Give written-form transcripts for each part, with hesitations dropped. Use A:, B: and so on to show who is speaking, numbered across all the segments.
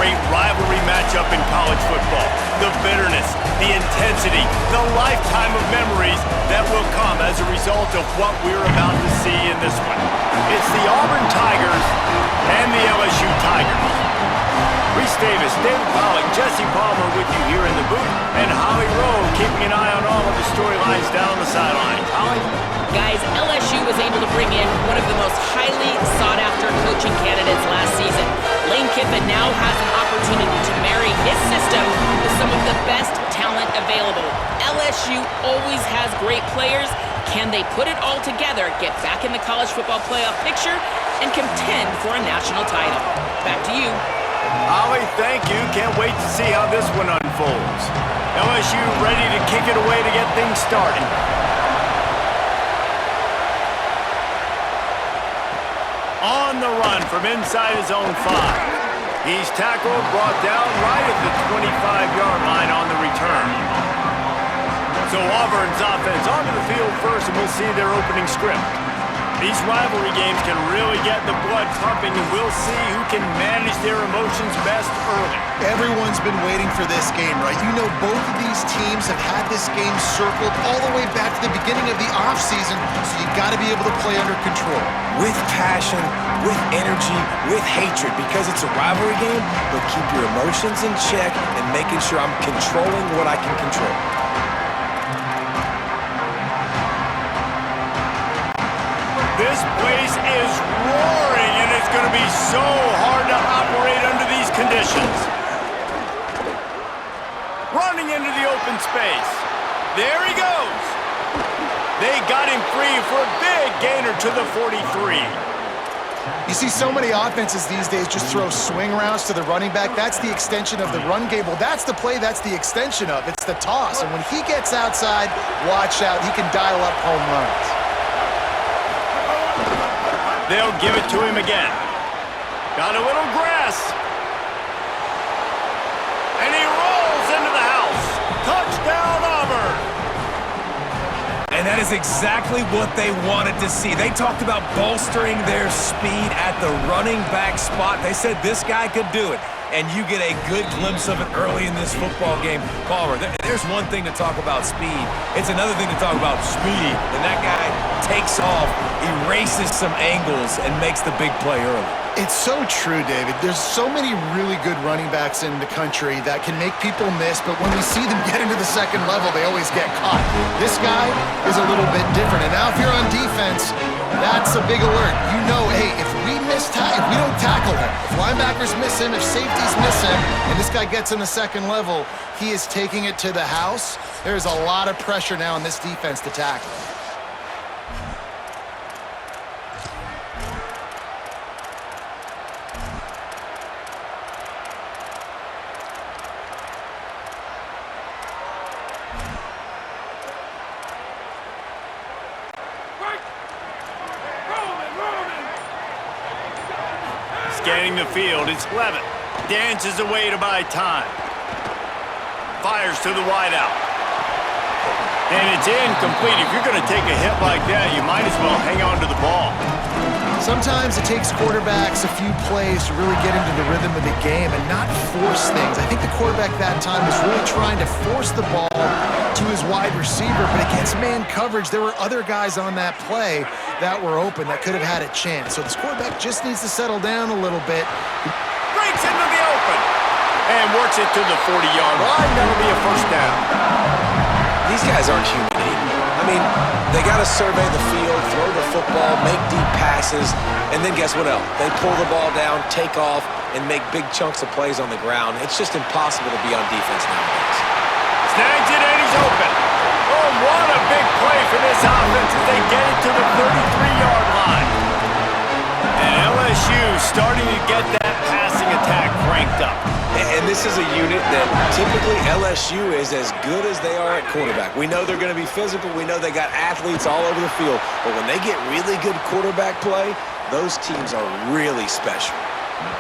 A: great rivalry matchup in college football. The bitterness, the intensity, the lifetime of memories that will come as a result of what we're about to see in this one. It's the Auburn Tigers and the LSU Tigers. Reese Davis, David Pollack, Jesse Palmer with you here in the booth, and Holly Rowe keeping an eye on all of the storylines down the sidelines. Holly?
B: Guys, LSU was able to bring in one of the most highly sought-after coaching candidates last season. Lane Kiffin now has an opportunity to marry his system with some of the best talent available. LSU always has great players. Can they put it all together, get back in the college football playoff picture, and contend for a national title? Back to you.
A: Holly, thank you. Can't wait to see how this one unfolds. LSU ready to kick it away to get things started. On the run from inside his own 5. He's tackled, brought down right at the 25-yard line on the return. So Auburn's offense onto the field first, and we'll see their opening script. These rivalry games can really get the blood pumping, and we'll see who can manage their emotions best early.
C: Everyone's been waiting for this game, right? You know, both of these teams have had this game circled all the way back to the beginning of the offseason, so you got to be able to play under control.
D: With passion, with energy, with hatred, because it's a rivalry game, but keep your emotions in check and making sure I'm controlling what I can control.
A: This place is roaring, and it's going to be so hard to operate under these conditions. Running into the open space. There he goes. They got him free for a big gainer to the 43.
C: You see so many offenses these days just throw swing routes to the running back. That's the extension of the run game. Well, that's the play that's the extension of. It's the toss. And when he gets outside, watch out. He can dial up home runs.
A: They'll give it to him again. Got a little grass. And he rolls into the house. Touchdown, Auburn.
D: And that is exactly what they wanted to see. They talked about bolstering their speed at the running back spot. They said this guy could do it. And you get a good glimpse of it early in this football game. Palmer, there's one thing to talk about speed. It's another thing to talk about speed. And that guy takes off, erases some angles, and makes the big play early.
C: It's so true, David. There's so many really good running backs in the country that can make people miss, but when we see them get into the second level, they always get caught. This guy is a little bit different. And now if you're on defense, that's a big alert. You know, hey, if we don't tackle him, if linebackers miss him, if safeties miss him, and this guy gets in the second level, he is taking it to the house. There's a lot of pressure now on this defense to tackle.
A: Scanning the field, it's Levitt. Dances away to buy time. Fires to the wideout. And it's incomplete. If you're going to take a hit like that, you might as well hang on to the ball.
C: Sometimes it takes quarterbacks a few plays to really get into the rhythm of the game and not force things. I think the quarterback that time was really trying to force the ball to his wide receiver, but against man coverage, there were other guys on that play that were open that could have had a chance. So this quarterback just needs to settle down a little bit.
A: Breaks into the open and works it to the 40-yard line. That'll be a first down.
D: These guys aren't human eating. I mean, they got to survey the field, throw the football, make deep passes, and then guess what else? They pull the ball down, take off, and make big chunks of plays on the ground. It's just impossible to be on defense nowadays.
A: Snags it and he's open. Oh, what a big play for this offense as they get it to the 33-yard line. And LSU starting to get that passing attack cranked up.
D: And this is a unit that typically LSU is as good as they are at quarterback. We know they're going to be physical. We know they got athletes all over the field. But when they get really good quarterback play, those teams are really special.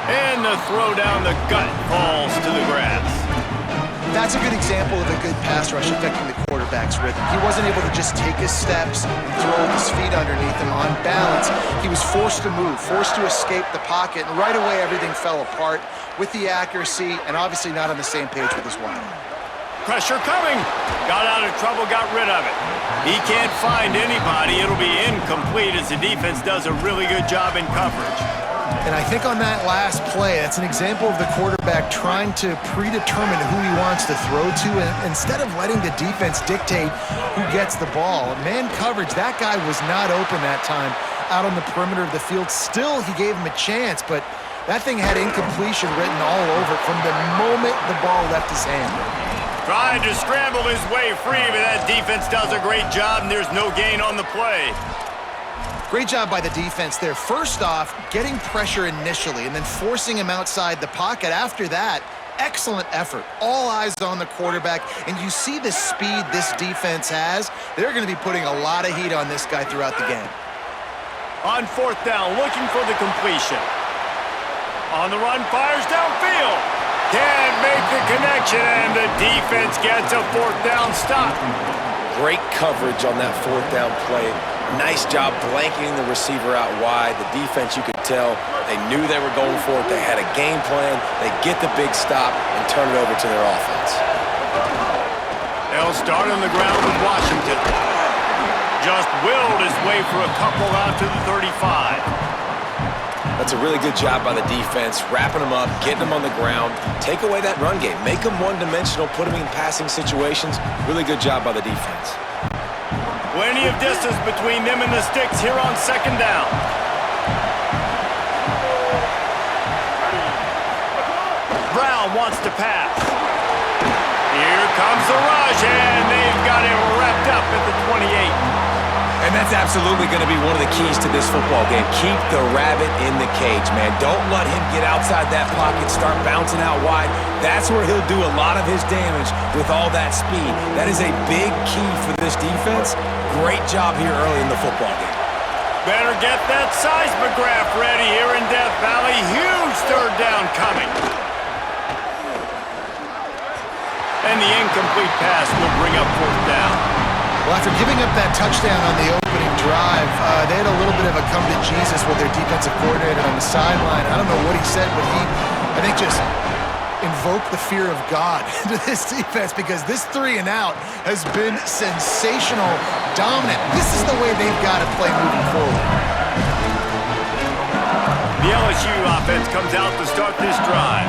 A: And the throw down the gut falls to the grass.
C: That's That's a good example of a good pass rush affecting the quarterback's rhythm. He wasn't able to just take his steps and throw with his feet underneath him on balance. He was forced to move, forced to escape the pocket, and right away everything fell apart with the accuracy and obviously not on the same page with his wideout.
A: Pressure coming. Got out of trouble, got rid of it. He can't find anybody. It'll be incomplete as the defense does a really good job in coverage.
C: And I think on that last play, that's an example of the quarterback trying to predetermine who he wants to throw to, and instead of letting the defense dictate who gets the ball. Man coverage, that guy was not open that time out on the perimeter of the field. Still, he gave him a chance, but that thing had incompletion written all over it from the moment the ball left his hand.
A: Trying to scramble his way free, but that defense does a great job, and there's no gain on the play.
C: Great job by the defense there. First off, getting pressure initially and then forcing him outside the pocket. After that, excellent effort. All eyes on the quarterback, and you see the speed this defense has. They're going to be putting a lot of heat on this guy throughout the game.
A: On fourth down, looking for the completion. On the run, fires downfield. Can't make the connection, and the defense gets a fourth down stop.
D: Great coverage on that fourth down play. Nice job blanketing the receiver out wide. The defense, you could tell, they knew they were going for it. They had a game plan. They get the big stop and turn it over to their offense.
A: They'll start on the ground with Washington. Just willed his way for a couple out to the 35.
D: That's a really good job by the defense, wrapping them up, getting them on the ground. Take away that run game. Make them one-dimensional, put them in passing situations. Really good job by the defense.
A: Plenty of distance between them and the sticks here on second down. Brown wants to pass. Here comes the rush, and they've got it wrapped up at the 28.
D: And that's absolutely going to be one of the keys to this football game. Keep the rabbit in the cage, man. Don't let him get outside that pocket, start bouncing out wide. That's where he'll do a lot of his damage with all that speed. That is a big key for this defense. Great job here early in the football game.
A: Better get that seismograph ready here in Death Valley. Huge third down coming. And the incomplete pass will bring up fourth down.
C: Well, after giving up that touchdown on the opening drive, they had a little bit of a come to Jesus with their defensive coordinator on the sideline. I don't know what he said, but he, I think, just invoked the fear of God into this defense, because this 3 and out has been sensational, dominant. This is the way they've got to play moving forward.
A: The LSU offense comes out to start this drive.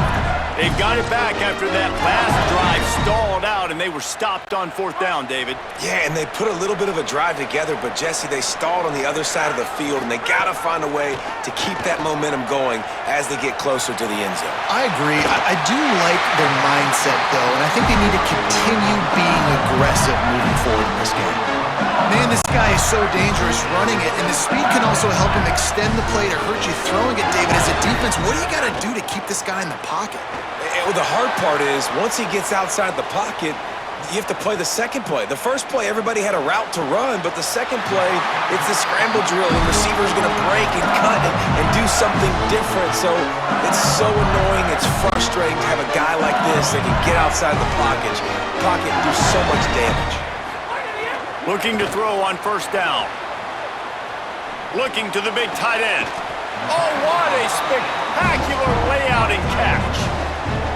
A: They've got it back after that last drive stalled out, and they were stopped on fourth down, David.
D: Yeah, and they put a little bit of a drive together, but, Jesse, they stalled on the other side of the field, and they got to find a way to keep that momentum going as they get closer to the end zone.
C: I agree. I do like their mindset, though, and I think they need to continue being aggressive moving forward in this game. Man, this guy is so dangerous running it, and the speed can also help him extend the play to hurt you throwing it, David. As a defense, what do you got to do to keep this guy in the pocket?
D: Well, the hard part is, once he gets outside the pocket, you have to play the second play. The first play, everybody had a route to run, but the second play, it's the scramble drill. The receiver's going to break and cut and do something different. So it's so annoying. It's frustrating to have a guy like this that can get outside the pocket and do so much damage.
A: Looking to throw on first down. Looking to the big tight end. Oh, what a spectacular layout and catch.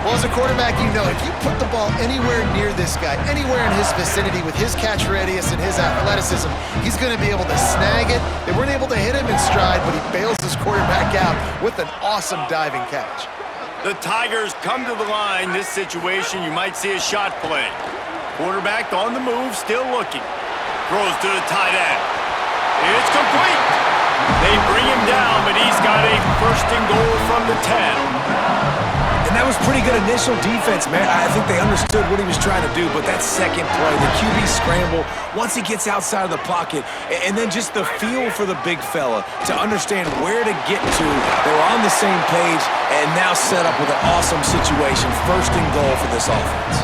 C: Well, as a quarterback, you know, if you put the ball anywhere near this guy, anywhere in his vicinity with his catch radius and his athleticism, he's going to be able to snag it. They weren't able to hit him in stride, but he bails his quarterback out with an awesome diving catch.
A: The Tigers come to the line. This situation, you might see a shot play. Quarterback on the move, still looking. Throws to the tight end. It's complete. They bring him down, but he's got a first and goal from the 10.
D: And that was pretty good initial defense, man. I think they understood what he was trying to do, but that second play, the QB scramble, once he gets outside of the pocket, and then just the feel for the big fella to understand where to get to. They were on the same page and now set up with an awesome situation. First and goal for this offense.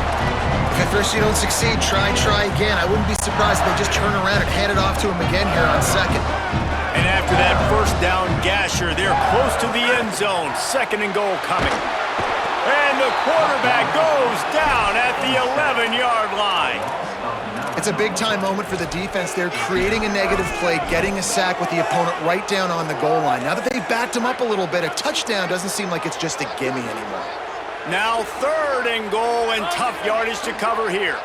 C: If at first you don't succeed, try again. I wouldn't be surprised if they just turn around and hand it off to him again here on second.
A: And after that first down gasher, they're close to the end zone. Second and goal coming. And the quarterback goes down at the 11-yard line.
C: It's a big-time moment for the defense. They're creating a negative play, getting a sack with the opponent right down on the goal line. Now that they've backed him up a little bit, a touchdown doesn't seem like it's just a gimme anymore.
A: Now 3rd and goal and tough yardage to cover here.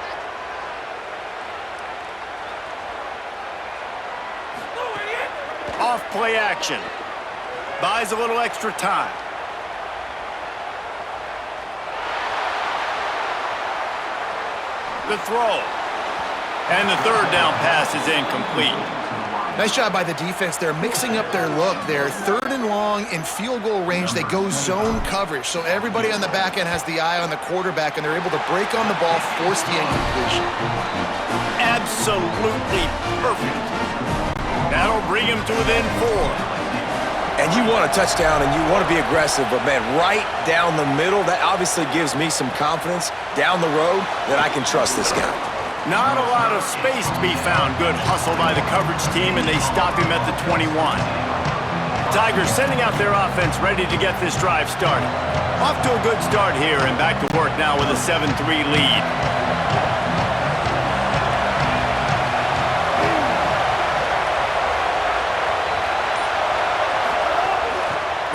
A: Off play action. Buys a little extra time. The throw. And the 3rd down pass is incomplete.
C: Nice job by the defense. They're mixing up their look. They're 3rd and long in field goal range. They go zone coverage. So everybody on the back end has the eye on the quarterback, and they're able to break on the ball, force the incompletion.
A: Absolutely perfect. That'll bring him to within 4.
D: And you want a touchdown and you want to be aggressive, but man, right down the middle, that obviously gives me some confidence down the road that I can trust this guy.
A: Not a lot of space to be found. Good hustle by the coverage team, and they stop him at the 21. Tigers sending out their offense ready to get this drive started. Off to a good start here, and back to work now with a 7-3 lead.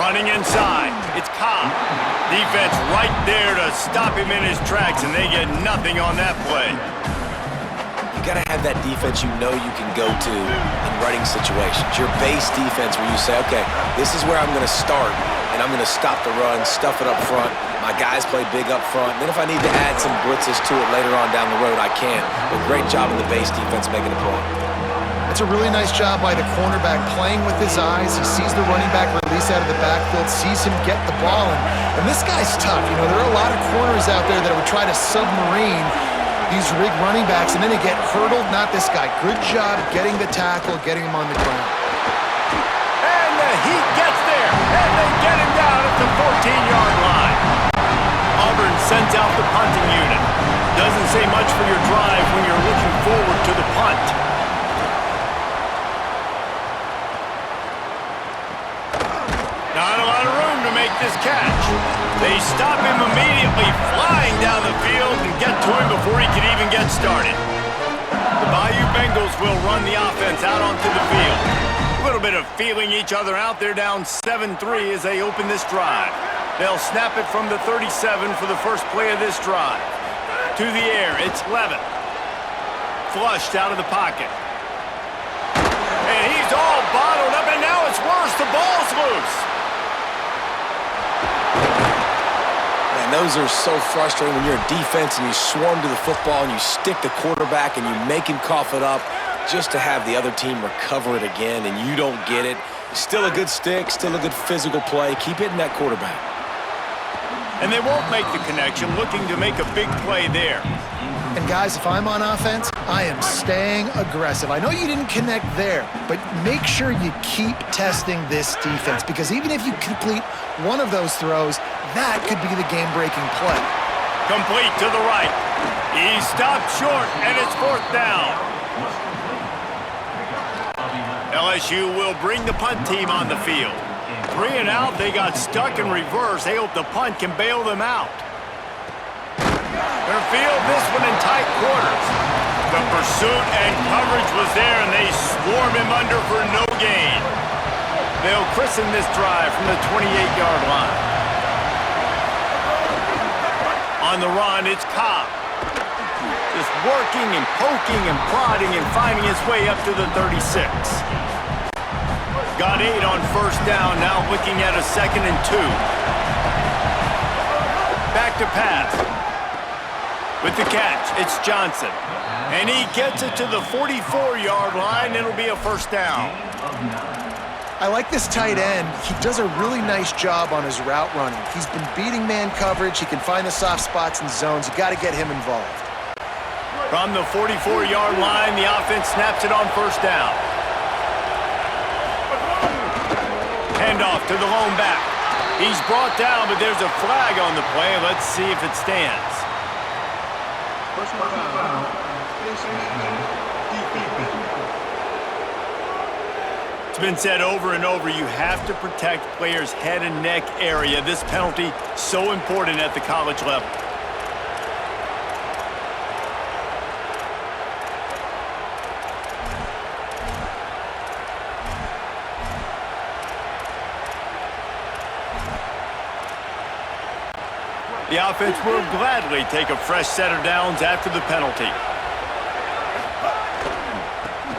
A: Running inside, it's Cobb. Defense right there to stop him in his tracks, and they get nothing on that play.
D: You got to have that defense you know you can go to in running situations. Your base defense where you say, okay, this is where I'm going to start, and I'm going to stop the run, stuff it up front. My guys play big up front. And then if I need to add some blitzes to it later on down the road, I can. But great job of the base defense making a play.
C: It's a really nice job by the cornerback playing with his eyes. He sees the running back release out of the backfield, sees him get the ball. And this guy's tough. You know, there are a lot of corners out there that would try to submarine these rig running backs, and then they get hurdled. Not this guy. Good job getting the tackle, getting him on the ground.
A: And the heat gets there, and they get him down at the 14-yard line. Auburn sends out the punting unit. Doesn't say much for your drive when you're looking forward to the punt. Not a lot of room to make this catch. They stop him immediately, flying down the field, and get to him before he can even get started. The Bayou Bengals will run the offense out onto the field. A little bit of feeling each other out. They're down 7-3 as they open this drive. They'll snap it from the 37 for the first play of this drive. To the air, it's Levin. Flushed out of the pocket. And he's all bottled up, and now it's worse. The ball's loose.
D: Those are so frustrating when you're a defense and you swarm to the football and you stick the quarterback and you make him cough it up just to have the other team recover it again and you don't get it. Still a good stick, still a good physical play. Keep hitting that quarterback.
A: And they won't make the connection, looking to make a big play there.
C: And guys, if I'm on offense, I am staying aggressive. I know you didn't connect there, but make sure you keep testing this defense, because even if you complete one of those throws, that could be the game-breaking play.
A: Complete to the right. He stopped short, and it's 4th down. LSU will bring the punt team on the field. 3 and out, they got stuck in reverse. They hope the punt can bail them out. They'll field this one in tight quarters. The pursuit and coverage was there, and they swarm him under for no gain. They'll christen this drive from the 28-yard line. On the run, it's Cobb. Just working and poking and prodding and finding his way up to the 36. Got 8 on 1st down, now looking at a 2nd and 2. Back to pass. With the catch, it's Johnson. And he gets it to the 44-yard line. It'll be a 1st down.
C: I like this tight end. He does a really nice job on his route running. He's been beating man coverage. He can find the soft spots and zones. You got to get him involved.
A: From the 44-yard line, the offense snaps it on 1st down. Handoff to the lone back. He's brought down, but there's a flag on the play. Let's see if it stands. It's been said over and over, you have to protect players' head and neck area. This penalty, so important at the college level. The offense will gladly take a fresh set of downs after the penalty.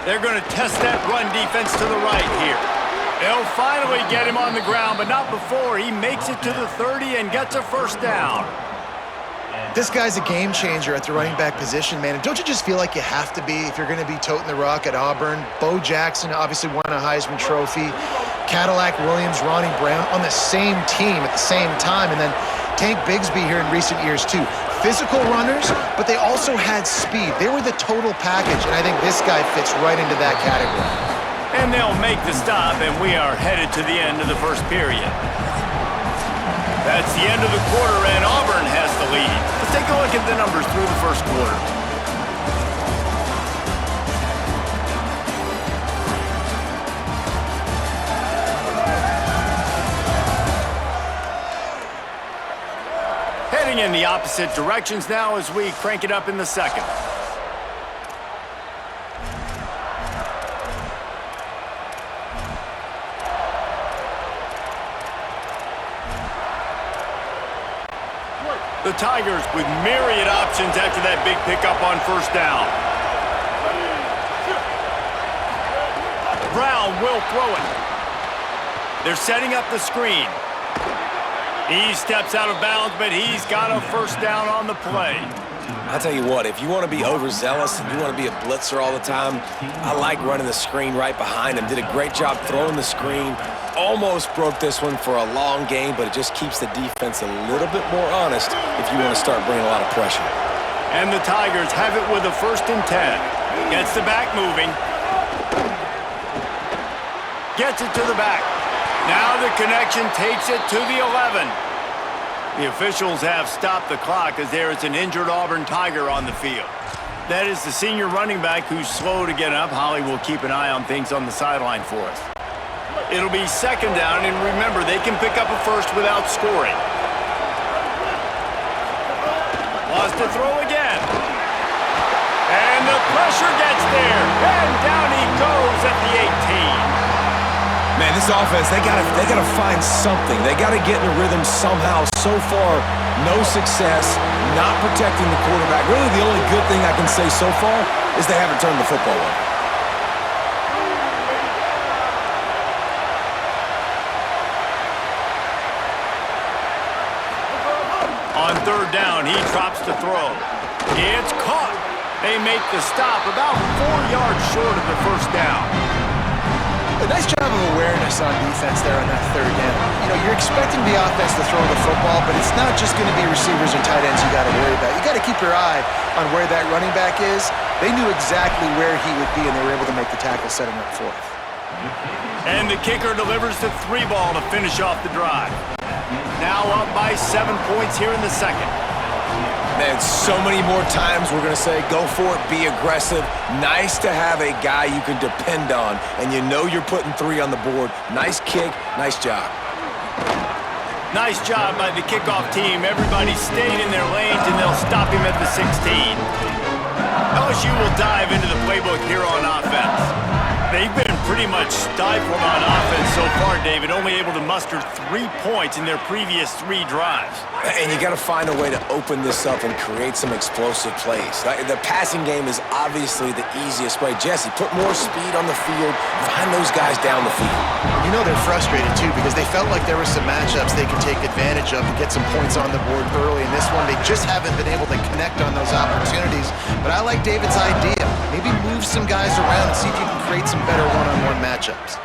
A: They're going to test that run defense to the right here. They'll finally get him on the ground, but not before he makes it to the 30 and gets a first down.
C: This guy's a game changer at the running back position, man. And don't you just feel like you have to be if you're going to be toting the rock at Auburn? Bo Jackson obviously won a Heisman Trophy. Cadillac Williams, Ronnie Brown on the same team at the same time. And then Tank Bigsby here in recent years, too. Physical runners, but they also had speed. They were the total package, and I think this guy fits right into that category.
A: And they'll make the stop, and we are headed to the end of the first period. That's the end of the quarter, and Auburn has the lead. Let's take a look at the numbers through the first quarter. Heading in the opposite directions now as we crank it up in the second. The Tigers with myriad options after that big pickup on first down. Brown will throw it. They're setting up the screen. He steps out of bounds, but he's got a first down on the play.
D: I'll tell you what, if you want to be overzealous and you want to be a blitzer all the time, I like running the screen right behind him. Did a great job throwing the screen. Almost broke this one for a long game, but it just keeps the defense a little bit more honest if you want to start bringing a lot of pressure.
A: And the Tigers have it with a 1st and 10. Gets the back moving. Gets it to the back. Now the connection takes it to the 11. The officials have stopped the clock as there is an injured Auburn Tiger on the field. That is the senior running back who's slow to get up. Holly will keep an eye on things on the sideline for us. It'll be 2nd down, and remember, they can pick up a first without scoring. Wants to throw again. And the pressure gets there. And down he goes at the 18.
D: Man, this offense, they gotta find something. They gotta get in a rhythm somehow. So far, no success, not protecting the quarterback. Really, the only good thing I can say so far is they haven't turned the football over.
A: On 3rd down, he drops to throw. It's caught. They make the stop about 4 yards short of the first down.
C: A nice job of awareness on defense there on that 3rd down. You know, you're expecting the offense to throw the football, but it's not just going to be receivers and tight ends you got to worry about. You got to keep your eye on where that running back is. They knew exactly where he would be, and they were able to make the tackle, setting up 4th.
A: And the kicker delivers the 3 ball to finish off the drive. Now up by 7 points here in the second.
D: Man, so many more times we're going to say, go for it, be aggressive. Nice to have a guy you can depend on, and you know you're putting 3 on the board. Nice kick, nice job.
A: Nice job by the kickoff team. Everybody stayed in their lanes, and they'll stop him at the 16. LSU will dive into the playbook here on offense. They've been pretty much stifled on offense so far, David, only able to muster 3 points in their previous 3 drives.
D: And you got to find a way to open this up and create some explosive plays. The passing game is obviously the easiest way. Jesse, put more speed on the field, find those guys down the field.
C: You know they're frustrated, too, because they felt like there were some matchups they could take advantage of to get some points on the board early. In this one, they just haven't been able to connect on those opportunities. But I like David's idea. Maybe move some guys around and see if you can create some better one-on-one matchups.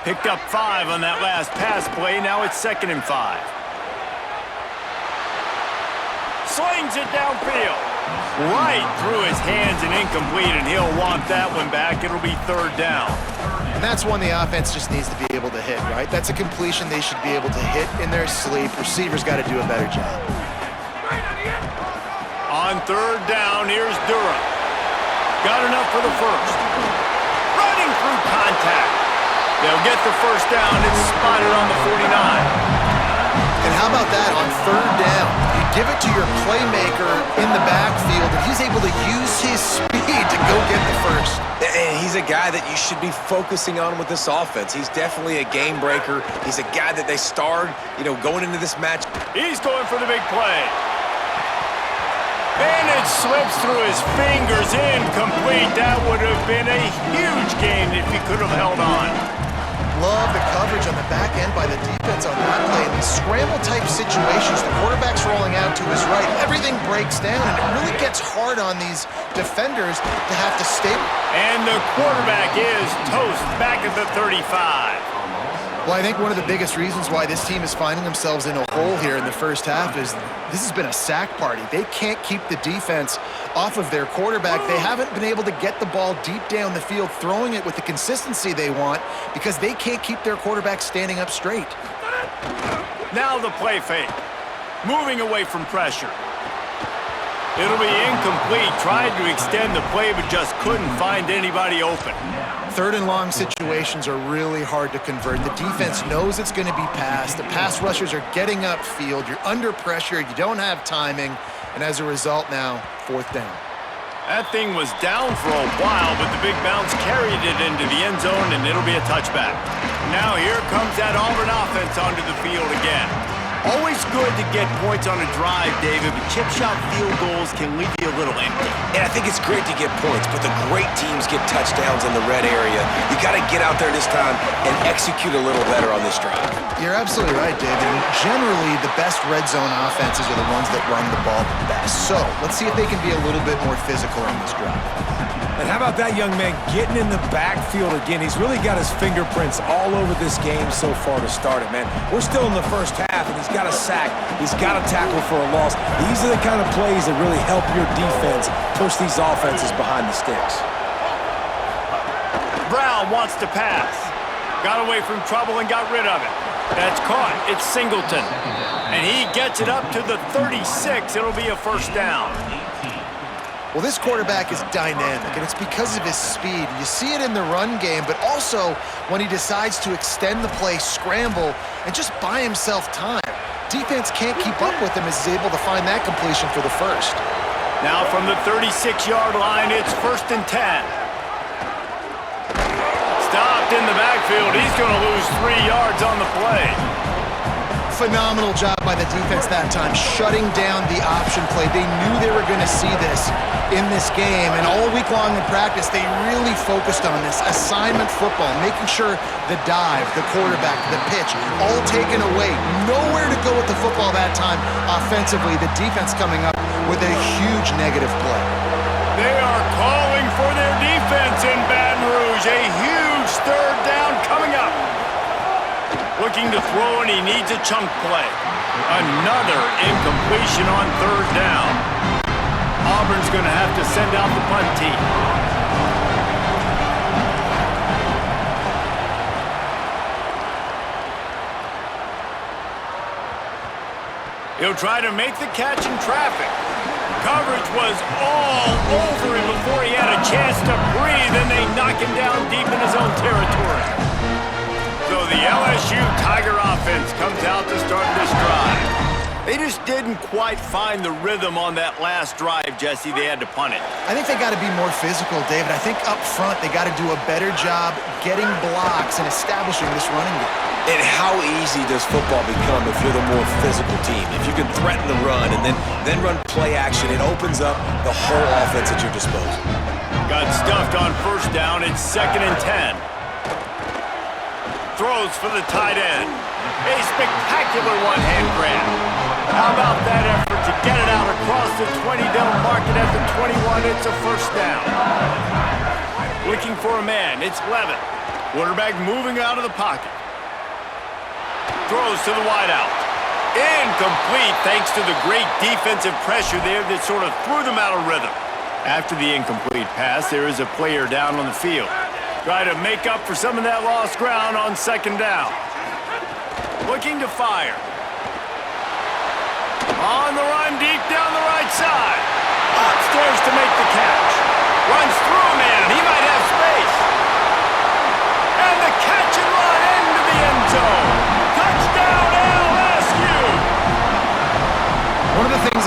A: Picked up 5 on that last pass play. Now it's 2nd and 5. Slings it downfield. Right through his hands and incomplete, and he'll want that one back. It'll be 3rd down.
C: And that's one the offense just needs to be able to hit, right? That's a completion they should be able to hit in their sleep. Receivers got to do a better job.
A: On 3rd down, here's Durham. Got enough for the first. Running through contact. They'll get the first down. It's spotted on the 49.
C: And how about that on third down? You give it to your playmaker in the backfield, and he's able to use his speed to go get the first.
D: And he's a guy that you should be focusing on with this offense. He's definitely a game breaker. He's a guy that they starred, going into this match.
A: He's going for the big play. And it slips through his fingers, incomplete. That would have been a huge gain if he could have held on.
C: Love the coverage on the back end by the defense on that play. In these scramble-type situations, the quarterback's rolling out to his right. Everything breaks down, and it really gets hard on these defenders to have to stay.
A: And the quarterback is toast back at the 35.
C: Well, I think one of the biggest reasons why this team is finding themselves in a hole here in the first half is this has been a sack party. They can't keep the defense off of their quarterback. They haven't been able to get the ball deep down the field, throwing it with the consistency they want because they can't keep their quarterback standing up straight.
A: Now the play fake. Moving away from pressure. It'll be incomplete. Tried to extend the play, but just couldn't find anybody open.
C: Third and long situations are really hard to convert. The defense knows it's going to be passed. The pass rushers are getting upfield. You're under pressure. You don't have timing. And as a result now, fourth down.
A: That thing was down for a while, but the big bounce carried it into the end zone, and it'll be a touchback. Now here comes that Auburn offense onto the field again. Always good to get points on a drive, David, but chip shot field goals can leave you a little empty.
D: And I think it's great to get points, but the great teams get touchdowns in the red area. You got to get out there this time and execute a little better on this drive.
C: You're absolutely right, David. And generally, the best red zone offenses are the ones that run the ball the best. So let's see if they can be a little bit more physical on this drive.
D: And how about that young man getting in the backfield again? He's really got his fingerprints all over this game so far to start it, man. We're still in the first half, and he's got a sack. He's got a tackle for a loss. These are the kind of plays that really help your defense push these offenses behind the sticks.
A: Brown wants to pass. Got away from trouble and got rid of it. That's caught. It's Singleton. And he gets it up to the 36. It'll be a first down.
C: Well, this quarterback is dynamic, and it's because of his speed. You see it in the run game, but also when he decides to extend the play, scramble, and just buy himself time. Defense can't keep up with him as he's able to find that completion for the first.
A: Now from the 36-yard line, it's 1st and 10. Stopped in the backfield. He's going to lose 3 yards on the play.
C: Phenomenal job by the defense that time, shutting down the option play. They knew they were going to see this in this game, and all week long in practice, they really focused on this assignment football, making sure the dive, the quarterback, the pitch, all taken away. Nowhere to go with the football that time offensively. The defense coming up with a huge negative play.
A: They are calling for their defense in Baton Rouge. A huge third down coming up. Looking to throw, and he needs a chunk play. Another incompletion on third down. Auburn's going to have to send out the punt team. He'll try to make the catch in traffic. Coverage was all over him before he had a chance to breathe, and they knock him down deep in his own territory. So the LSU Tiger offense comes out to start this drive. They just didn't quite find the rhythm on that last drive, Jesse. They had to punt it.
C: I think they got to be more physical, David. I think up front they got to do a better job getting blocks and establishing this running game.
D: And how easy does football become if you're the more physical team? If you can threaten the run and then run play action, it opens up the whole offense at your disposal.
A: Got stuffed on first down. It's 2nd and 10. Throws for the tight end. A spectacular one-hand grab. How about that effort to get it out across the 20? They'll mark it at the 21. It's a first down. Looking for a man. It's Levin. Quarterback moving out of the pocket. Throws to the wideout. Incomplete thanks to the great defensive pressure there that sort of threw them out of rhythm. After the incomplete pass, there is a player down on the field. Try to make up for some of that lost ground on 2nd down. Looking to fire. On the run, deep down the right side. Upstairs to make the catch. Runs through a man. He might have space. And the catch and zone. Touchdown, LSU!
C: One of the things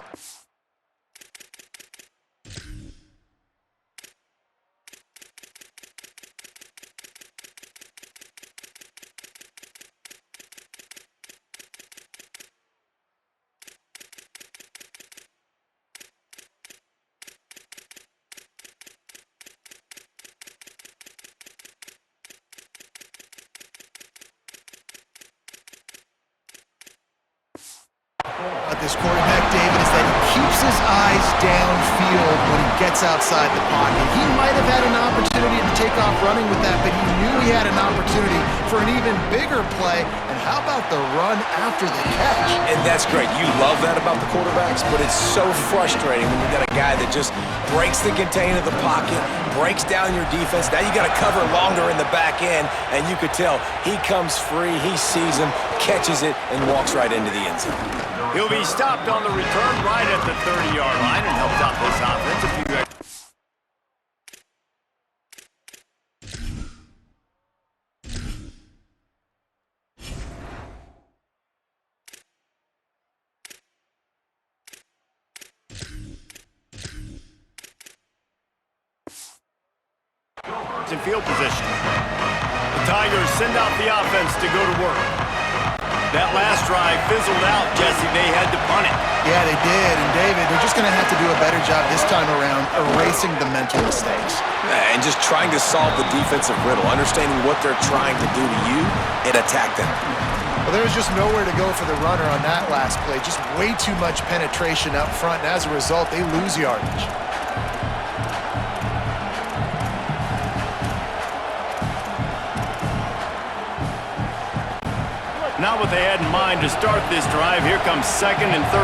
C: this quarterback, David, is that he keeps his eyes downfield when he gets outside the pocket. He might have had an opportunity to take off running with that, but he knew he had an opportunity for an even bigger play. And how about the run after the catch?
D: And that's great. You love that about the quarterbacks, but it's so frustrating when you got a guy that just breaks the contain of the pocket, breaks down your defense. Now you got to cover longer in the back end, and you could tell he comes free, he sees him, catches it, and walks right into the end zone.
A: He'll be stopped on the return right at the 30-yard line and helps out this offense a few extra. In field position. The Tigers send out the offense to go to work. That last drive fizzled out, Jesse. They had to punt it.
C: Yeah, they did. And David, they're just going to have to do a better job this time around erasing the mental mistakes.
D: And just trying to solve the defensive riddle, understanding what they're trying to do to you and attack them.
C: Well, there was just nowhere to go for the runner on that last play. Just way too much penetration up front, and as a result, they lose yardage.
A: Not what they had in mind to start this drive. Here comes 2nd and 13.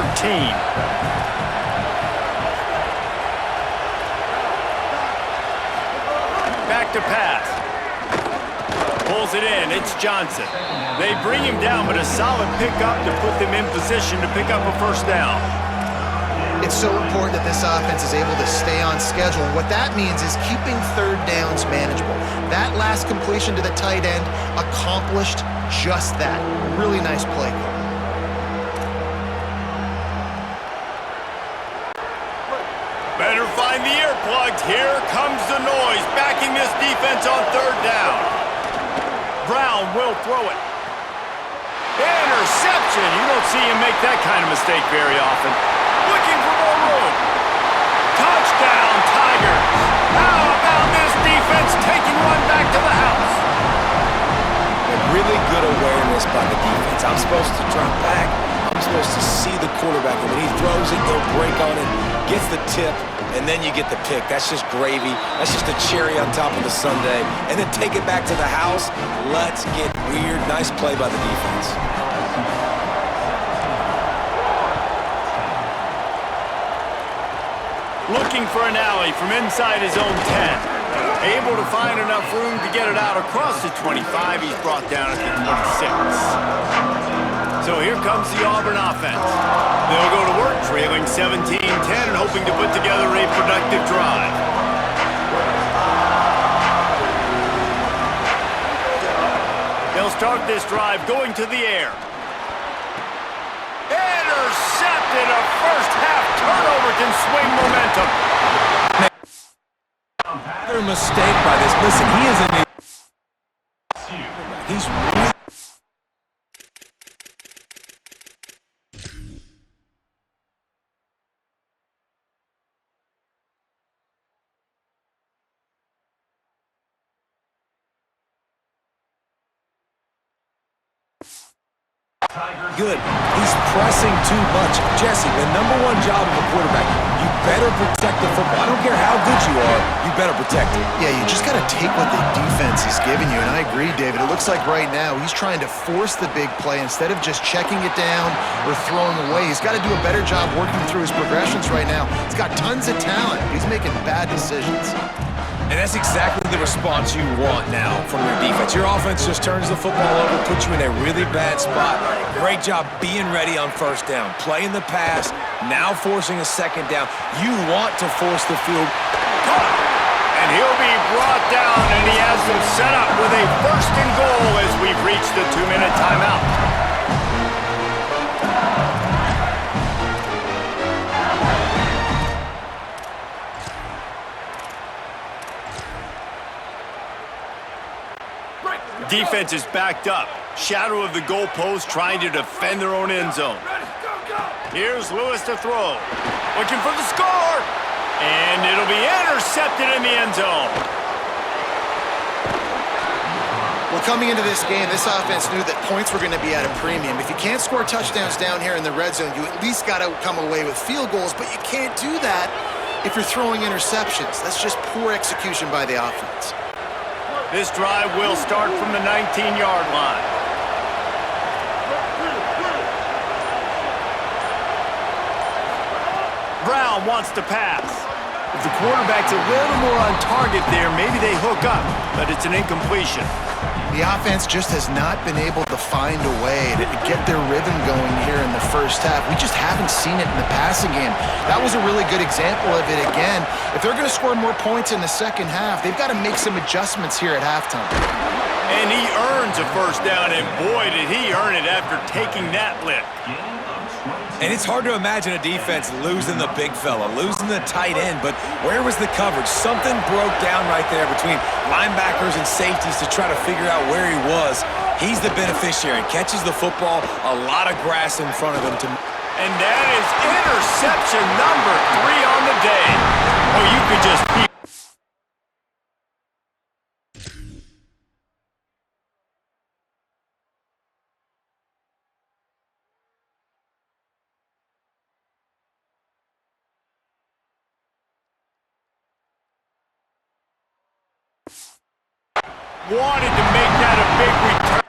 A: Back to pass. Pulls it in. It's Johnson. They bring him down, but a solid pickup to put them in position to pick up a first down.
C: It's so important that this offense is able to stay on schedule. And what that means is keeping third downs manageable. That last completion to the tight end accomplished just that. Really nice play call.
A: Better find the earplugs. Here comes the noise, backing this defense on third down. Brown will throw it. Interception. You don't see him make that kind of mistake very often. Looking for more room. Touchdown, Tigers. How about this defense taking one back to the house?
D: Really good awareness by the defense. I'm supposed to drop back. I'm supposed to see the quarterback. And when he throws it, they'll break on it, gets the tip, and then you get the pick. That's just gravy. That's just a cherry on top of the sundae. And then take it back to the house. Let's get weird. Nice play by the defense.
A: Looking for an alley from inside his own 10. Able to find enough room to get it out across the 25. He's brought down at the 26. So here comes the Auburn offense. They'll go to work trailing 17-10 and hoping to put together a productive drive. They'll start this drive going to the air. Intercepted. A first half turnover can swing momentum.
D: Another mistake by this. Listen, he is in he's really good. He's pressing too much. Jesse, the #1 job of a quarterback, you better protect the football. I don't care how good you are, you better protect it.
C: Yeah, you just got to take what the defense is giving you, and I agree, David. It looks like right now he's trying to force the big play instead of just checking it down or throwing away. He's got to do a better job working through his progressions right now. He's got tons of talent, but he's making bad decisions.
D: And that's exactly the response you want now from your defense. Your offense just turns the football over, puts you in a really bad spot. Great job being ready on first down. Playing the pass, now forcing a second down. You want to force the field.
A: And he'll be brought down, and he has them set up with a first and goal as we've reached the 2-minute timeout. Defense is backed up. Shadow of the goalpost trying to defend their own end zone. Here's Lewis to throw. Looking for the score. And it'll be intercepted in the end zone.
C: Well, coming into this game, this offense knew that points were going to be at a premium. If you can't score touchdowns down here in the red zone, you at least got to come away with field goals, but you can't do that if you're throwing interceptions. That's just poor execution by the offense.
A: This drive will start from the 19-yard line. Brown wants to pass. If the quarterback's a little more on target there, maybe they hook up, but it's an incompletion.
C: The offense just has not been able to find a way to get their rhythm going here in the first half. We just haven't seen it in the passing game. That was a really good example of it again. If they're going to score more points in the second half, they've got to make some adjustments here at halftime.
A: And he earns a first down, and boy, did he earn it after taking that lick.
D: And it's hard to imagine a defense losing the big fella, losing the tight end, but where was the coverage? Something broke down right there between linebackers and safeties to try to figure out where he was. He's the beneficiary. Catches the football, a lot of grass in front of him.
A: And that is interception number 3 on the day. Oh, you could just feel. Wanted to make that a big return.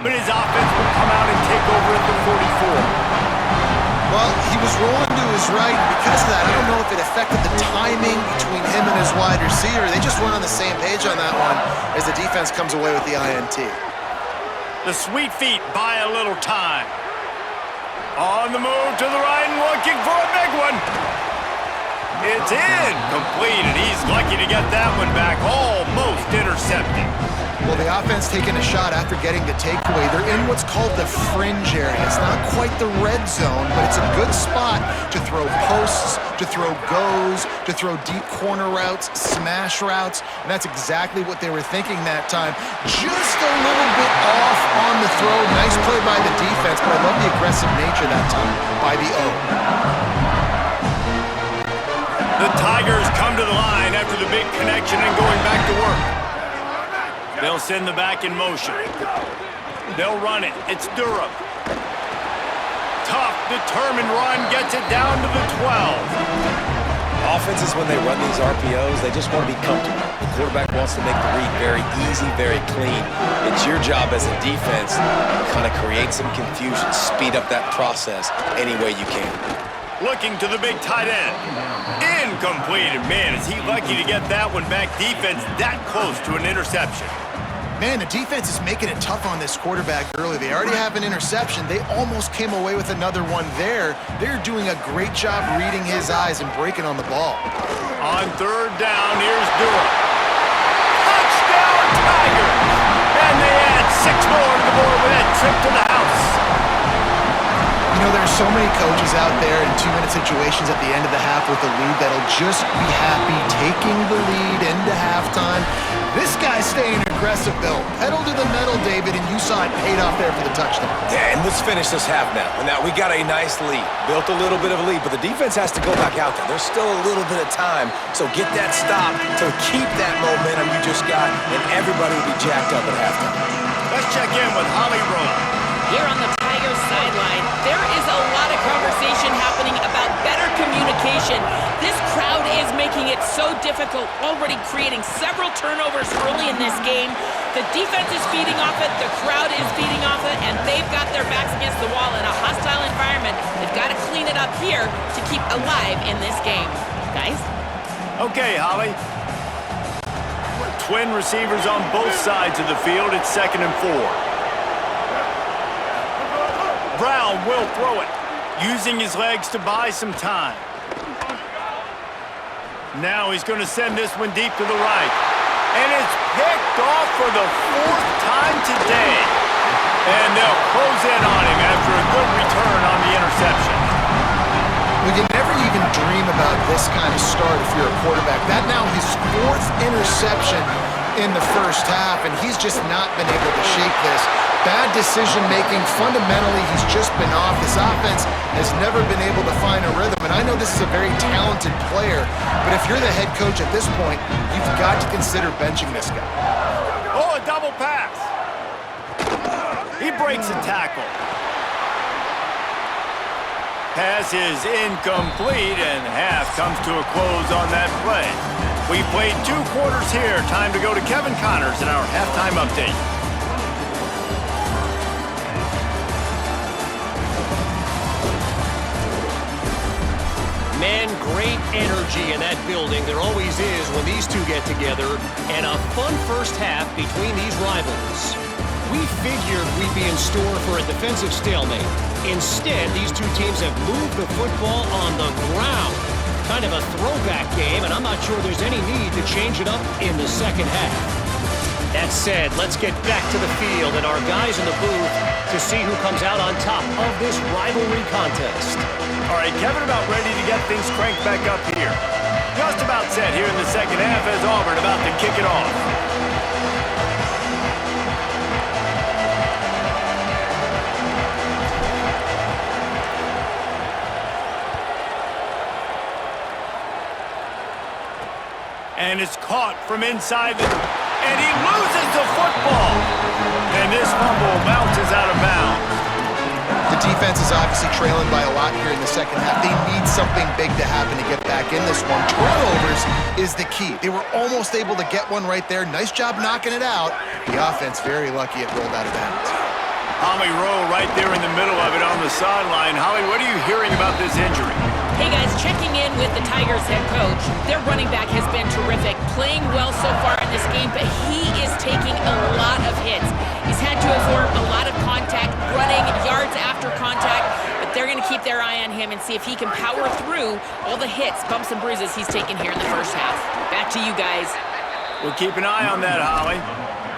A: but his offense will come out and take over at the 44.
C: Well, he was rolling to his right. Because of that, I don't know if it affected the timing between him and his wide receiver. They just weren't on the same page on that one as the defense comes away with the INT.
A: The sweet feet buy a little time. On the move to the right and looking for a big one. It's incomplete, and he's lucky to get that one back, almost intercepted.
C: Well, the offense taking a shot after getting the takeaway. They're in what's called the fringe area. It's not quite the red zone, but it's a good spot to throw posts, to throw goes, to throw deep corner routes, smash routes, and that's exactly what they were thinking that time. Just a little bit off on the throw. Nice play by the defense, but I love the aggressive nature that time by the O.
A: The Tigers come to the line after the big connection and going back to work. They'll send the back in motion. They'll run it. It's Durham. Tough, determined run gets it down to the 12.
D: Offenses, when they run these RPOs, they just want to be comfortable. The quarterback wants to make the read very easy, very clean. It's your job as a defense to kind of create some confusion, speed up that process any way you can.
A: Looking to the big tight end. Incomplete. Man, is he lucky to get that one back. Defense that close to an interception.
C: Man, the defense is making it tough on this quarterback early. They already have an interception. They almost came away with another one there. They're doing a great job reading his eyes and breaking on the ball.
A: On third down, here's Durham. Touchdown, Tigers! And they add 6 more to the board with that trip to the house.
C: You know, there's so many coaches out there in 2-minute situations at the end of the half with the lead that'll just be happy taking the lead into halftime. This guy's staying aggressive, Bill. Pedal to the metal, David, and you saw it paid off there for the touchdown.
D: Yeah, and let's finish this half now. Now, we got a nice lead. Built a little bit of a lead, but the defense has to go back out there. There's still a little bit of time, so get that stop to keep that momentum you just got, and everybody will be jacked up at halftime.
A: Let's check in with Holly Rowe.
B: Here on the Tigers sideline, there is a lot of conversation happening about better communication. This crowd is making it so difficult, already creating several turnovers early in this game. The defense is feeding off it, the crowd is feeding off it, and they've got their backs against the wall in a hostile environment. They've got to clean it up here to keep alive in this game. Guys?
A: Okay, Holly. Twin receivers on both sides of the field. It's 2nd and 4. Brown will throw it, using his legs to buy some time. Now he's going to send this one deep to the right. And it's picked off for the 4th time today. And they'll close in on him after a good return on the interception.
C: We can never even dream about this kind of start if you're a quarterback. That now his 4th interception in the first half, and he's just not been able to shake this. Bad decision-making. Fundamentally, he's just been off. This offense has never been able to find a rhythm, and I know this is a very talented player, but if you're the head coach at this point, you've got to consider benching this guy.
A: Oh, a double pass. He breaks a tackle. Pass is incomplete, and half comes to a close on that play. We've played 2 quarters here. Time to go to Kevin Connors in our halftime update.
E: Man, great energy in that building. There always is when these two get together, and a fun first half between these rivals. We figured we'd be in store for a defensive stalemate. Instead, these two teams have moved the football on the ground. Kind of a throwback game, and I'm not sure there's any need to change it up in the second half. That said, let's get back to the field and our guys in the booth to see who comes out on top of this rivalry contest.
A: All right, Kevin about ready to get things cranked back up here. Just about set here in the second half as Auburn about to kick it off. And it's caught from inside and he loses the football. And this fumble bounces out of bounds.
C: The The defense is obviously trailing by a lot here in the second half. They need something big to happen to get back in this one. Turnovers is the key. They were almost able to get one right there. Nice job knocking it out. The offense very lucky it rolled out of bounds.
A: Holly Rowe right there in the middle of it on the sideline. Holly, what are you hearing about this injury?
B: Hey guys, checking in with the Tigers head coach. Their running back has been terrific, playing well so far in this game, but he is taking a lot of hits. He's had to absorb a lot of contact, running yards after contact, but they're going to keep their eye on him and see if he can power through all the hits, bumps, and bruises he's taken here in the first half. Back to you guys.
A: We'll keep an eye on that, Holly.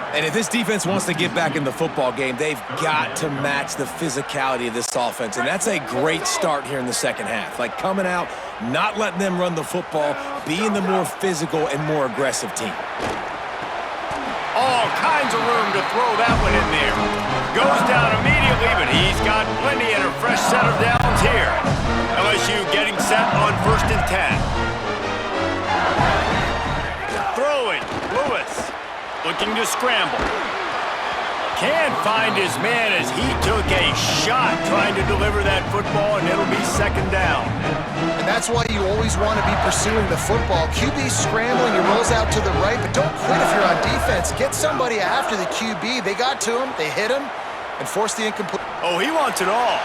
D: And if this defense wants to get back in the football game, they've got to match the physicality of this offense. And that's a great start here in the second half. Like coming out, not letting them run the football, being the more physical and more aggressive team.
A: All kinds of room to throw that one in there. Goes down immediately, but he's got plenty and a fresh set of downs here. LSU getting set on 1st and 10. Throwing, Lewis. Looking to scramble. Can't find his man as he took a shot trying to deliver that football, and it'll be 2nd down.
C: And that's why you always want to be pursuing the football. QB scrambling, he rolls out to the right, but don't quit if you're on defense. Get somebody after the QB. They got to him, they hit him, and forced the incomplete.
A: Oh, he wants it all.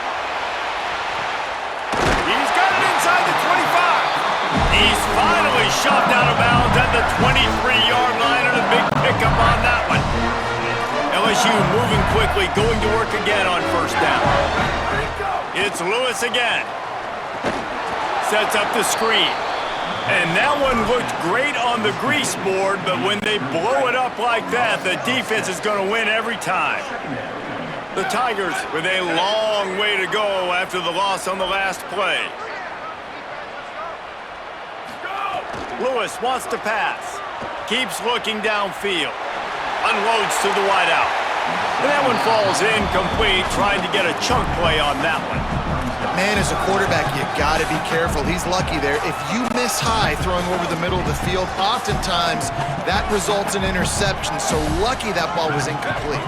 A: He's got it inside the 25. He's finally shoved out of bounds at the 23-yard line, and a big pickup on that one. LSU moving quickly, going to work again on 1st down. It's Lewis again. Sets up the screen. And that one looked great on the grease board, but when they blow it up like that, the defense is going to win every time. The Tigers with a long way to go after the loss on the last play. Lewis wants to pass. Keeps looking downfield. Unloads to the wideout. And that one falls incomplete, trying to get a chunk play on that one.
C: Man, as a quarterback, you got to be careful. He's lucky there. If you miss high throwing over the middle of the field, oftentimes that results in interception. So lucky that ball was incomplete.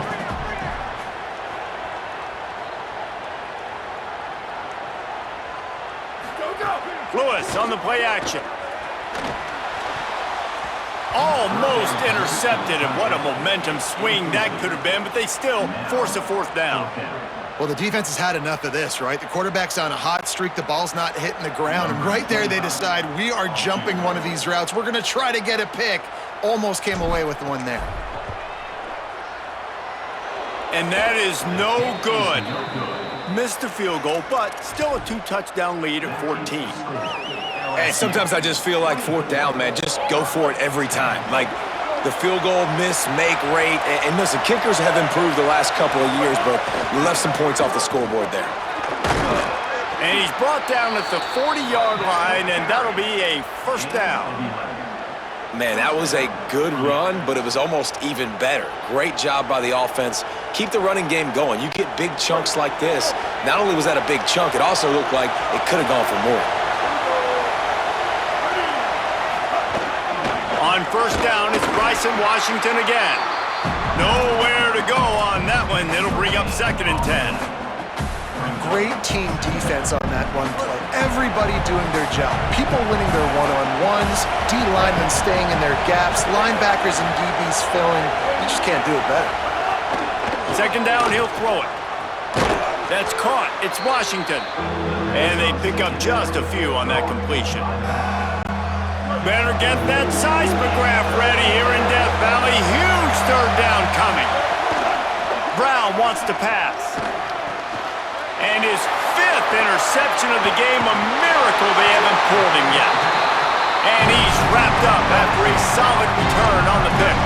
A: Lewis on the play action. Almost intercepted, and what a momentum swing that could have been, but they still force a 4th down.
C: Well, the defense has had enough of this, right? The quarterback's on a hot streak. The ball's not hitting the ground. And right there, they decide, we are jumping one of these routes. We're going to try to get a pick. Almost came away with one there.
A: And that is no good. Missed the field goal, but still a 2-touchdown lead at 14.
D: Hey, sometimes I just feel like 4th down, man. Just go for it every time. Like the field goal miss-make rate. And listen, kickers have improved the last couple of years, but you left some points off the scoreboard there.
A: And he's brought down at the 40-yard line, and that'll be a 1st down.
D: Man, that was a good run, but it was almost even better. Great job by the offense. Keep the running game going. You get big chunks like this. Not only was that a big chunk, it also looked like it could have gone for more.
A: On 1st down, it's Bryson Washington again. Nowhere to go on that one. It'll bring up 2nd and 10.
C: Great team defense on that one play. Everybody doing their job. People winning their one-on-ones, D linemen staying in their gaps, linebackers and DBs filling. You just can't do it better.
A: 2nd down, he'll throw it. That's caught. It's Washington. And they pick up just a few on that completion. Better get that seismograph ready here in Death Valley. Huge 3rd down coming. Brown wants to pass. And his 5th interception of the game, a miracle they haven't pulled him yet. And he's wrapped up after a solid return on the pick.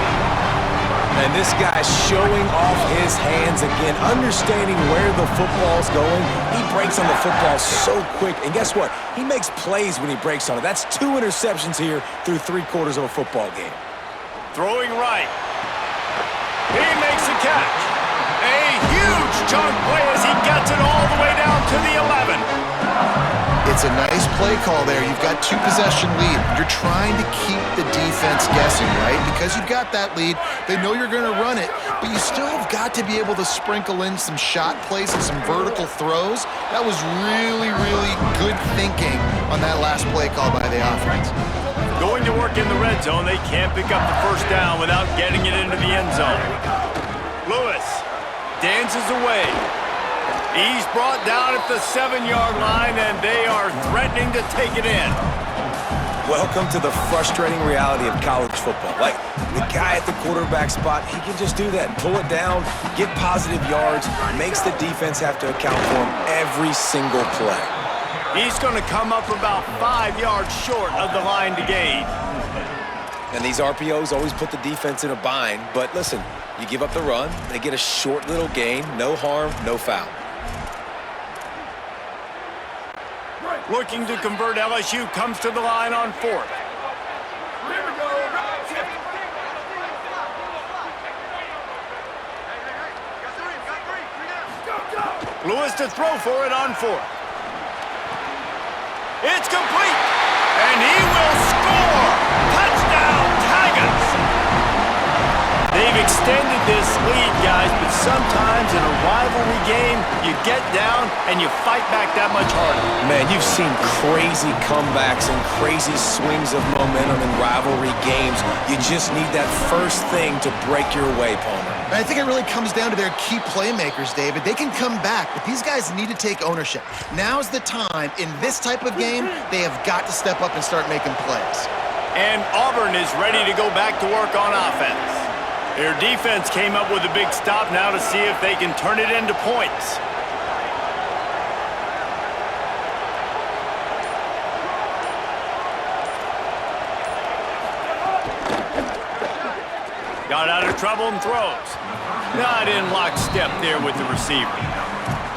D: And this guy's showing off his hands again, understanding where the football's going. He breaks on the football so quick. And guess what? He makes plays when he breaks on it. That's 2 interceptions here through 3/4 of a football game.
A: Throwing right. He makes a catch. A huge chunk play as he gets it all the way down to the 11.
C: It's a nice play call there. You've got 2-possession lead. You're trying to keep the defense guessing, right? Because you've got that lead. They know you're going to run it, but you still have got to be able to sprinkle in some shot plays and some vertical throws. That was really, really good thinking on that last play call by the offense.
A: Going to work in the red zone, they can't pick up the first down without getting it into the end zone. Lewis dances away. He's brought down at the 7-yard line, and they are threatening to take it in.
D: Welcome to the frustrating reality of college football. Like, the guy at the quarterback spot, he can just do that and pull it down, get positive yards, makes the defense have to account for him every single play.
A: He's going to come up about 5 yards short of the line to gain.
D: And these RPOs always put the defense in a bind, but listen, you give up the run, they get a short little gain, no harm, no foul.
A: Looking to convert, LSU comes to the line on 4th. Lewis to throw for it on 4th. It's complete, and he will score! Touchdown, Tigers! They've extended this lead, guys, but sometimes in a rivalry game, you get down and you fight back that much harder.
D: Man, you've seen crazy comebacks and crazy swings of momentum in rivalry games. You just need that first thing to break your way, Palmer.
C: I think it really comes down to their key playmakers, David. They can come back, but these guys need to take ownership. Now's the time. In this type of game, they have got to step up and start making plays.
A: And Auburn is ready to go back to work on offense. Their defense came up with a big stop now to see if they can turn it into points. Got out of trouble and throws. Not in lockstep there with the receiver.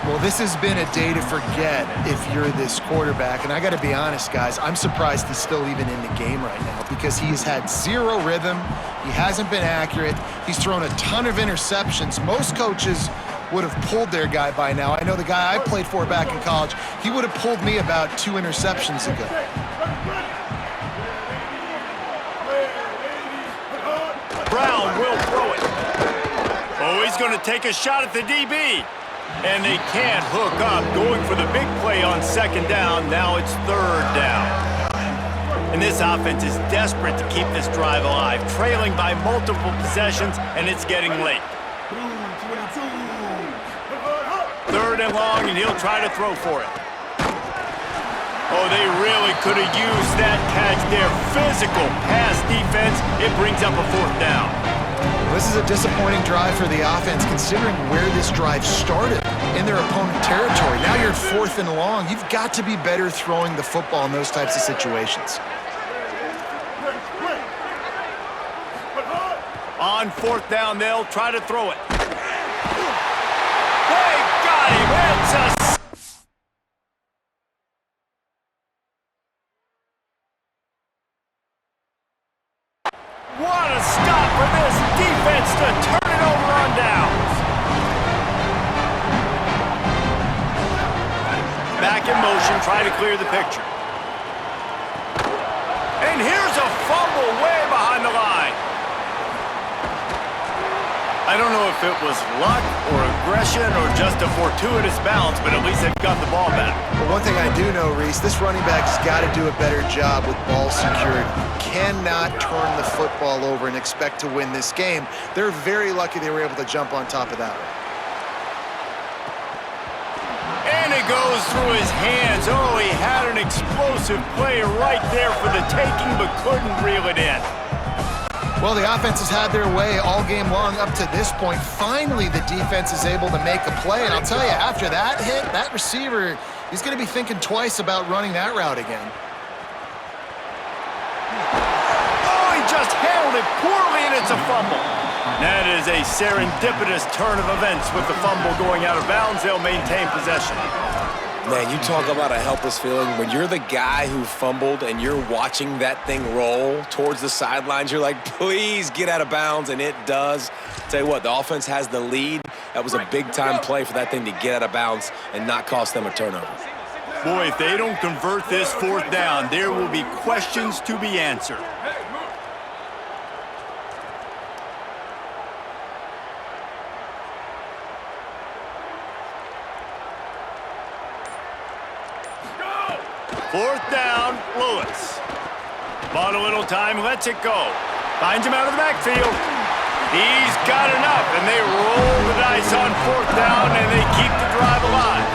C: Well, this has been a day to forget if you're this quarterback. And I got to be honest, guys, I'm surprised he's still even in the game right now because he has had zero rhythm. He hasn't been accurate. He's thrown a ton of interceptions. Most coaches would have pulled their guy by now. I know the guy I played for back in college, he would have pulled me about 2 interceptions ago.
A: Brown will throw it. Oh, he's going to take a shot at the DB. And they can't hook up, going for the big play on 2nd down. Now it's 3rd down. And this offense is desperate to keep this drive alive, trailing by multiple possessions, and it's getting late. 3rd and long, and he'll try to throw for it. Oh, they really could have used that catch there. Physical pass defense. It brings up a 4th down.
C: This is a disappointing drive for the offense considering where this drive started in their opponent territory. Now you're at 4th and long. You've got to be better throwing the football in those types of situations.
A: On 4th down, they'll try to throw it. They got him. It's a what a stop for this defense to turn it over on downs. Back in motion, trying to clear the picture. And here's a fumble way behind the line. I don't know if it was luck or aggression or just a fortuitous bounce, but at least they've got the ball back.
C: Well, one thing I do know, Reese, this running back's got to do a better job with ball security. Cannot turn the football over and expect to win this game. They're very lucky they were able to jump on top of that one.
A: And it goes through his hands. Oh, he had an explosive play right there for the taking, but couldn't reel it in.
C: Well, the offense has had their way all game long up to this point. Finally, the defense is able to make a play. And I'll tell you, after that hit, that receiver, he's going to be thinking twice about running that route again.
A: Oh, he just handled it poorly, and it's a fumble. That is a serendipitous turn of events with the fumble going out of bounds. They'll maintain possession.
D: Man, you talk about a helpless feeling. When you're the guy who fumbled and you're watching that thing roll towards the sidelines, you're like, please get out of bounds, and it does. Tell you what, the offense has the lead. That was a big-time play for that thing to get out of bounds and not cost them a turnover.
A: Boy, if they don't convert this fourth down, there will be questions to be answered. Fourth down, Lewis. Bought a little time, lets it go. Finds him out of the backfield. He's got enough, and they roll the dice on fourth down, and they keep the drive alive.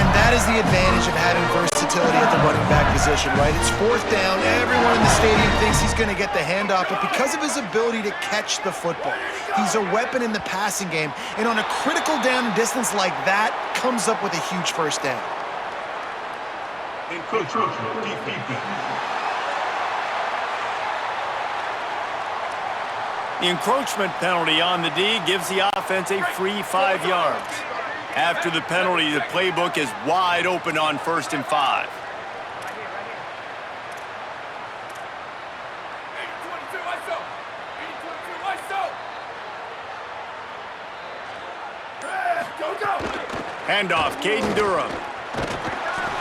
C: And that is the advantage of having versatility at the running back position, right? It's fourth down. Everyone in the stadium thinks he's going to get the handoff, but because of his ability to catch the football, he's a weapon in the passing game, and on a critical down distance like that, comes up with a huge first down.
A: The encroachment penalty on the D gives the offense a free 5 yards. After the penalty, the playbook is wide open on 1st and 5. Handoff, Caden Durham.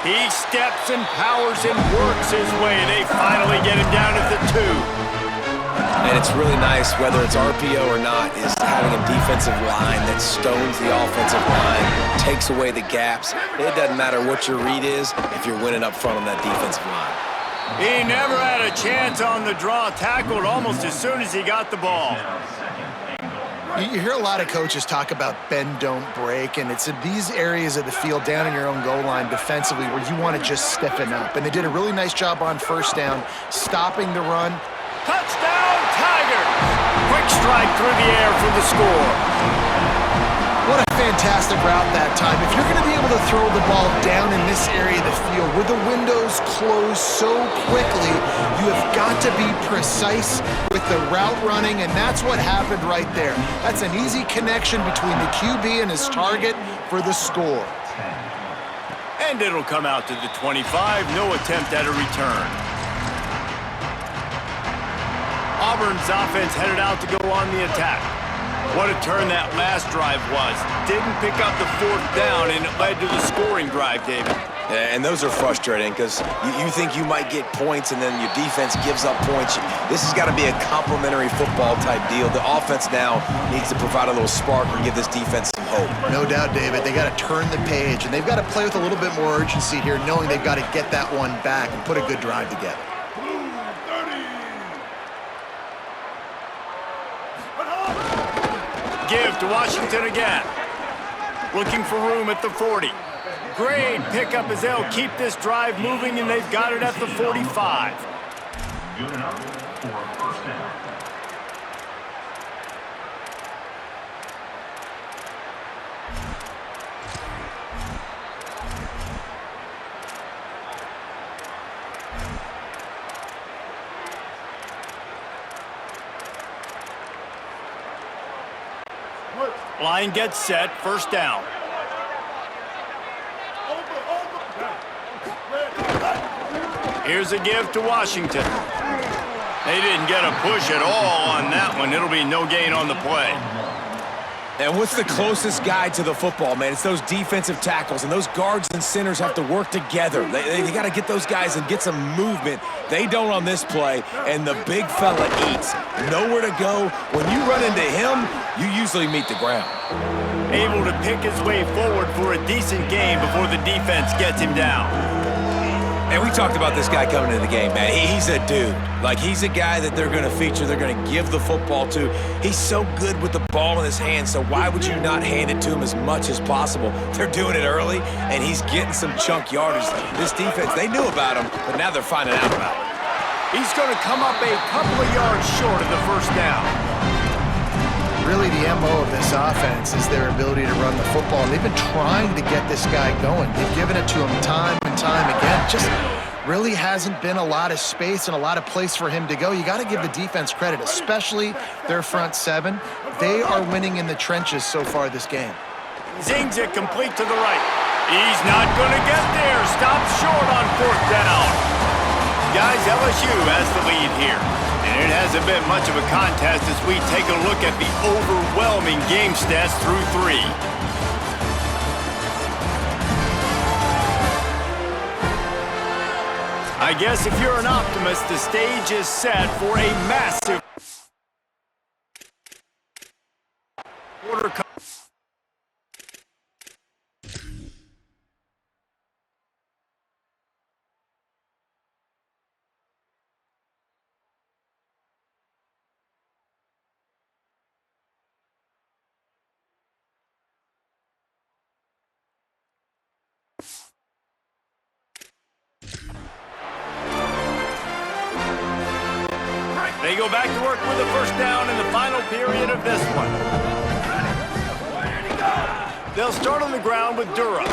A: He steps and powers and works his way. They finally get him down at the 2.
D: And it's really nice, whether it's RPO or not, is having a defensive line that stones the offensive line, takes away the gaps. It doesn't matter what your read is if you're winning up front on that defensive line.
A: He never had a chance on the draw, tackled almost as soon as he got the ball.
C: You hear a lot of coaches talk about bend, don't break, and it's in these areas of the field down in your own goal line defensively where you want to just stiffen up. And they did a really nice job on first down, stopping the run.
A: Touchdown, Tigers! Quick strike through the air for the score.
C: What a fantastic route that time. If you're going to be able to throw the ball down in this area of the field where the windows close so quickly, you have got to be precise with the route running, and that's what happened right there. That's an easy connection between the QB and his target for the score.
A: And it'll come out to the 25, no attempt at a return. Auburn's offense headed out to go on the attack. What a turn that last drive was. Didn't pick up the fourth down, and it led to the scoring drive, David.
D: Yeah, and those are frustrating because you think you might get points and then your defense gives up points. This has got to be a complementary football type deal. The offense now needs to provide a little spark and give this defense some hope.
C: No doubt, David. They got to turn the page, and they've got to play with a little bit more urgency here, knowing they've got to get that one back and put a good drive together.
A: Give to Washington again. Looking for room at the 40. Great pickup as they'll keep this drive moving, and they've got it at the 45.
F: Good enough for a first down.
A: Line gets set, first down. Here's a give to Washington. They didn't get a push at all on that one. It'll be no gain on the play.
D: And what's the closest guy to the football, man? It's those defensive tackles, and those guards and centers have to work together. They got to get those guys and get some movement. They don't on this play, and the big fella eats. Nowhere to go. When you run into him, you usually meet the ground.
A: Able to pick his way forward for a decent game before the defense gets him down.
D: And we talked about this guy coming into the game, man. He's a dude. Like, he's a guy that they're going to feature, they're going to give the football to. He's so good with the ball in his hands, so why would you not hand it to him as much as possible? They're doing it early, and he's getting some chunk yardage. This defense, they knew about him, but now they're finding out about him.
A: He's going to come up a couple of yards short of the first down.
C: Really, the MO of this offense is their ability to run the football. They've been trying to get this guy going. They've given it to him time and time again. Just really hasn't been a lot of space and a lot of place for him to go. You got to give the defense credit, especially their front seven. They are winning in the trenches so far this game.
A: Zings it complete to the right. He's not going to get there. Stopped short on fourth down. Guys, LSU has the lead here. And it hasn't been much of a contest as we take a look at the overwhelming game stats through 3. I guess if you're an optimist, the stage is set for a massive quarter. They go back to work with a first down in the final period of this one. They'll start on the ground with Durham.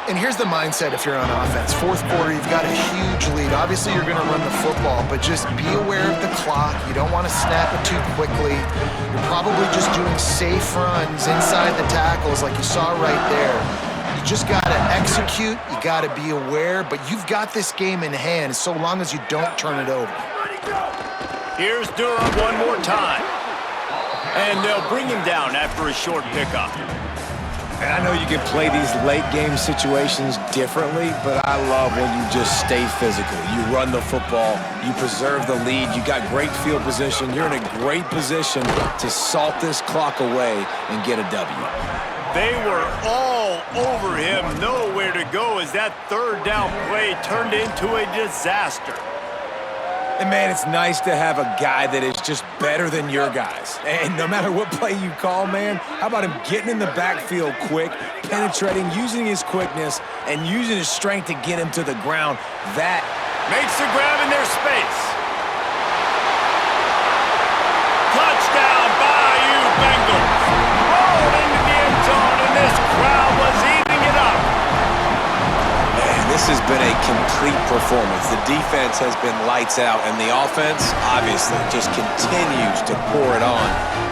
C: And here's the mindset if you're on offense. Fourth quarter, you've got a huge lead. Obviously, you're going to run the football, but just be aware of the clock. You don't want to snap it too quickly. You're probably just doing safe runs inside the tackles like you saw right there. You just got to execute. You got to be aware, but you've got this game in hand so long as you don't turn it over.
A: Here's Durham one more time. And they'll bring him down after a short pickup.
D: And I know you can play these late-game situations differently, but I love when you just stay physical. You run the football, you preserve the lead, you got great field position. You're in a great position to salt this clock away and get a W.
A: They were all over him, nowhere to go as that third down play turned into a disaster.
D: And, man, it's nice to have a guy that is just better than your guys. And no matter what play you call, man, how about him getting in the backfield quick, penetrating, using his quickness, and using his strength to get him to the ground. That
A: makes the grab in their space. Touchdown, Bayou Bengals. Rolled into the end zone, and this crowd was eating it up.
D: This has been a complete performance. The defense has been lights out, and the offense, obviously, just continues to pour it on.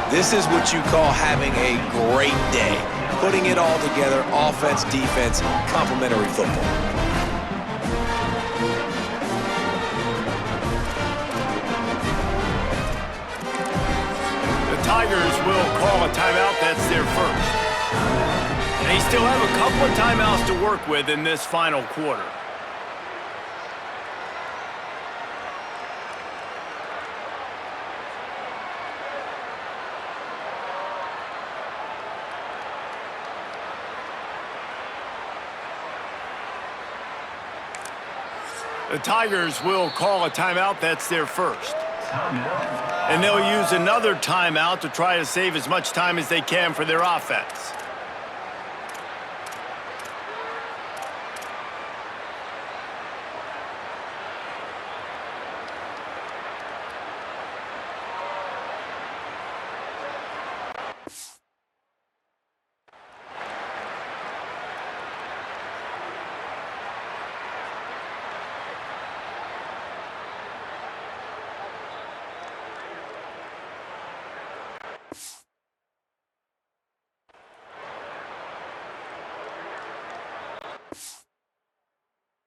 D: This is what you call having a great day. Putting it all together, offense, defense, complementary football.
A: The Tigers will call a timeout. That's their first. They still have a couple of timeouts to work with in this final quarter. The Tigers will call a timeout. That's their first. And they'll use another timeout to try to save as much time as they can for their offense.